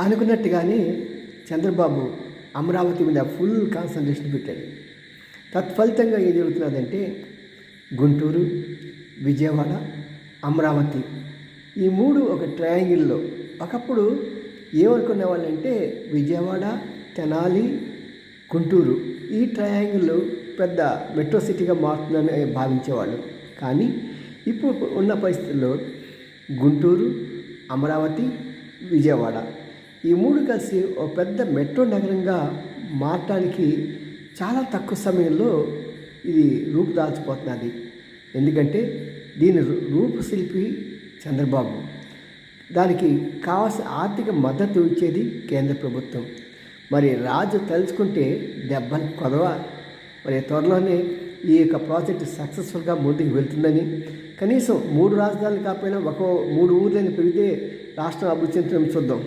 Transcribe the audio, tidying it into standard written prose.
అనుకున్నట్టుగానే చంద్రబాబు అమరావతి మీద full concentration పెట్టాడు. తత్ఫలితంగా ఏం జరుగుతున్నదంటే గుంటూరు, విజయవాడ, అమరావతి ఈ మూడు ఒక ట్రయాంగిల్లో. ఒకప్పుడు ఏమనుకునే వాళ్ళంటే విజయవాడ, తెనాలి, గుంటూరు ఈ ట్రయాంగిల్ పెద్ద మెట్రో సిటీగా మారుతుందని భావించేవాళ్ళు. కానీ ఇప్పుడు ఉన్న పరిస్థితుల్లో గుంటూరు, అమరావతి, విజయవాడ ఈ మూడు కలిసి ఒక పెద్ద మెట్రో నగరంగా మారటానికి చాలా తక్కువ సమయంలో ఇది రూపుదాల్చిపోతున్నది. ఎందుకంటే దీని రూపశిల్పి చంద్రబాబు. దానికి కావాల్సిన ఆర్థిక మద్దతు ఇచ్చేది కేంద్ర ప్రభుత్వం. మరి రాజు తలుచుకుంటే దెబ్బలు కొదవ. మరి త్వరలోనే ఈ యొక్క ప్రాజెక్టు సక్సెస్ఫుల్గా ముందుకు వెళ్తుందని, కనీసం 3 రాజధానులు కాకపోయినా 3 ఊర్లను పెరిగితే రాష్ట్రం అభివృద్ధి చెందడం చూద్దాం.